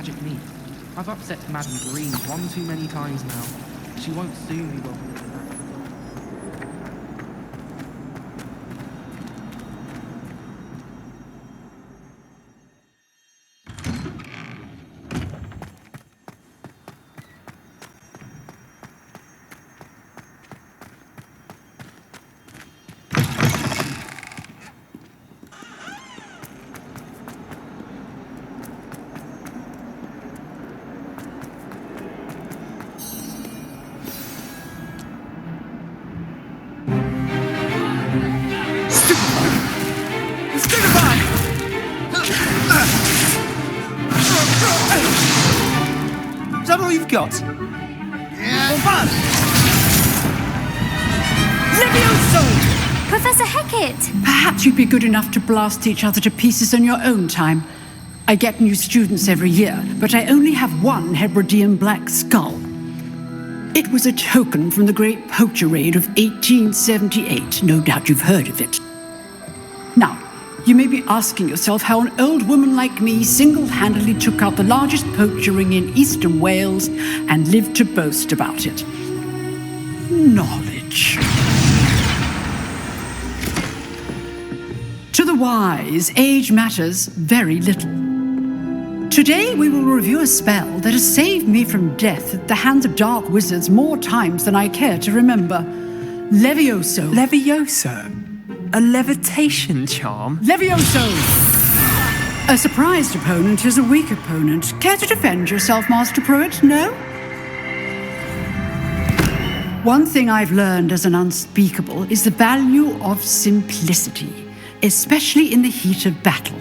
magic meat. I've upset Madam Green one too many times now. She won't soon be welcome to that. Is that all you've got? Levioso! Professor Hecat! Perhaps you'd be good enough to blast each other to pieces on your own time. I get new students every year, but I only have one Hebridean black skull. It was a token from the Great Poacher Raid of 1878. No doubt you've heard of it. Now, you may be asking yourself how an old woman like me single-handedly took out the largest poacher ring in eastern Wales and lived to boast about it. Knowledge. To the wise, age matters very little. Today we will review a spell that has saved me from death at the hands of dark wizards more times than I care to remember. Levioso. Levioso? A levitation charm? Levioso! A surprised opponent is a weak opponent. Care to defend yourself, Master Pruitt? No? One thing I've learned as an unspeakable is the value of simplicity, especially in the heat of battle.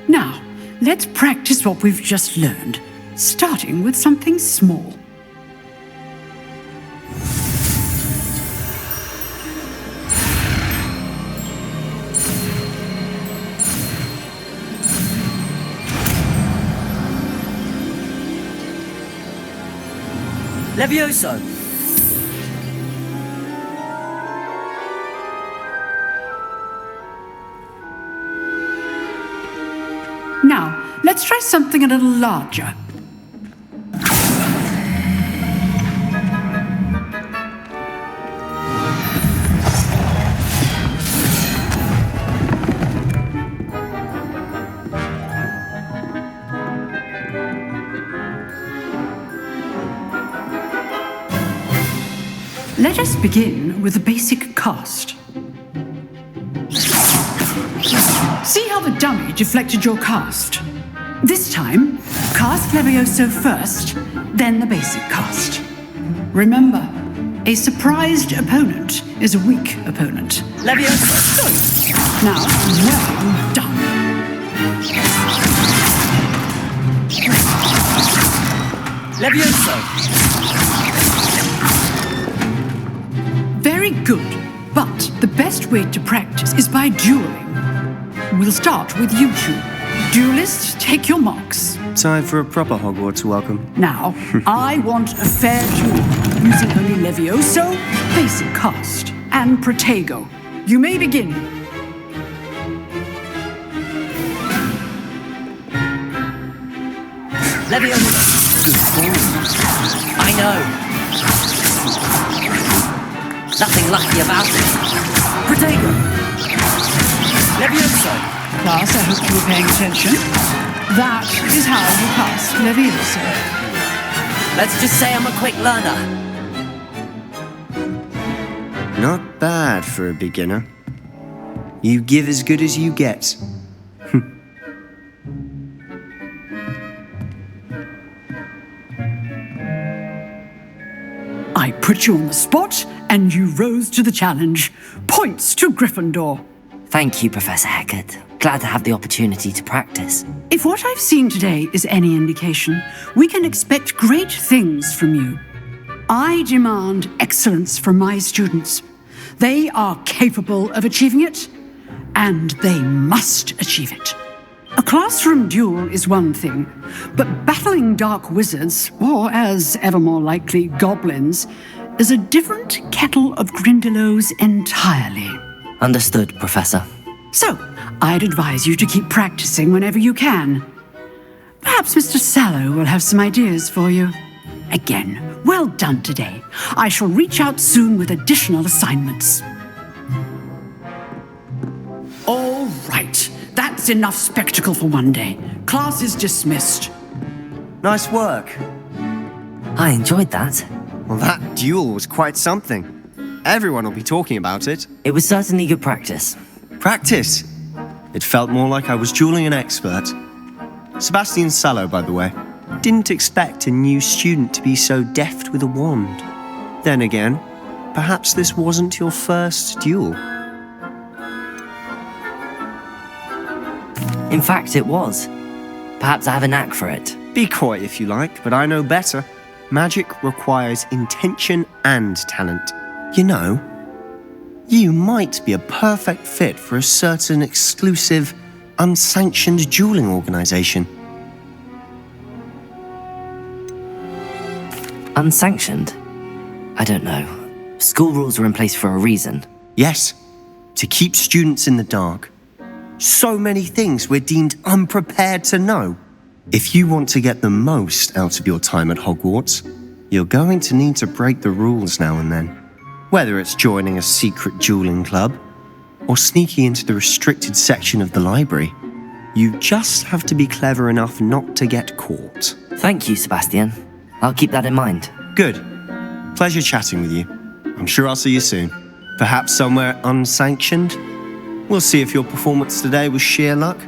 Now, let's practice what we've just learned, starting with something small. Levioso! Now, let's try something a little larger. Let us begin with a basic cast. See how the dummy deflected your cast? This time, cast Levioso first, then the basic cast. Remember, a surprised opponent is a weak opponent. Levioso! Now, well done. Levioso! Very good, but the best way to practice is by dueling. We'll start with you two. Duelists, take your marks. Time for a proper Hogwarts welcome. Now, I want a fair duel, using only Levioso, basic cast, and Protego. You may begin. Levioso! I know! Nothing lucky about it. Protego! Levioso! Class, I hope you were paying attention. That is how you cast Levioso. Let's just say I'm a quick learner. Not bad for a beginner. You give as good as you get. I put you on the spot, and you rose to the challenge. Points to Gryffindor. Thank you, Professor Hecat. Glad to have the opportunity to practice. If what I've seen today is any indication, we can expect great things from you. I demand excellence from my students. They are capable of achieving it, and they must achieve it. A classroom duel is one thing, but battling dark wizards, or as ever more likely, goblins, is a different kettle of Grindylows entirely. Perhaps Mr. Sallow will have some ideas for you. Again, well done today. I shall reach out soon with additional assignments. All right, that's enough spectacle for one day. Class is dismissed. Nice work. I enjoyed that. Well, that duel was quite something. Everyone will be talking about it. It was certainly good practice. Practice. It felt more like I was dueling an expert. Sebastian Sallow, by the way. Didn't expect a new student to be so deft with a wand. Then again, perhaps this wasn't your first duel. In fact, it was. Perhaps I have a knack for it. Be coy if you like, but I know better. Magic requires intention and talent. You know, you might be a perfect fit for a certain exclusive, unsanctioned dueling organization. Unsanctioned? I don't know. School rules are in place for a reason. Yes, to keep students in the dark. So many things we're deemed unprepared to know. If you want to get the most out of your time at Hogwarts, you're going to need to break the rules now and then. Whether it's joining a secret dueling club or sneaking into the restricted section of the library, you just have to be clever enough not to get caught. Thank you, Sebastian. I'll keep that in mind. Good. Pleasure chatting with you. I'm sure I'll see you soon. Perhaps somewhere unsanctioned? We'll see if your performance today was sheer luck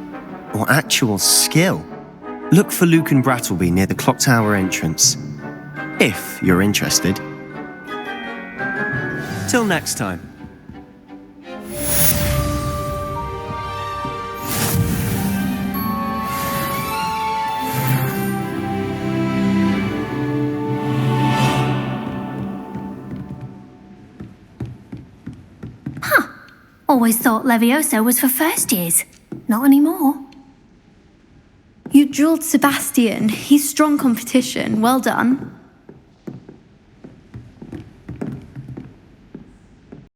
or actual skill. Look for Luke and Brattleby near the clock tower entrance, if you're interested. Till next time. Always thought Levioso was for first years. Not anymore. You dueled Sebastian. He's strong competition. Well done.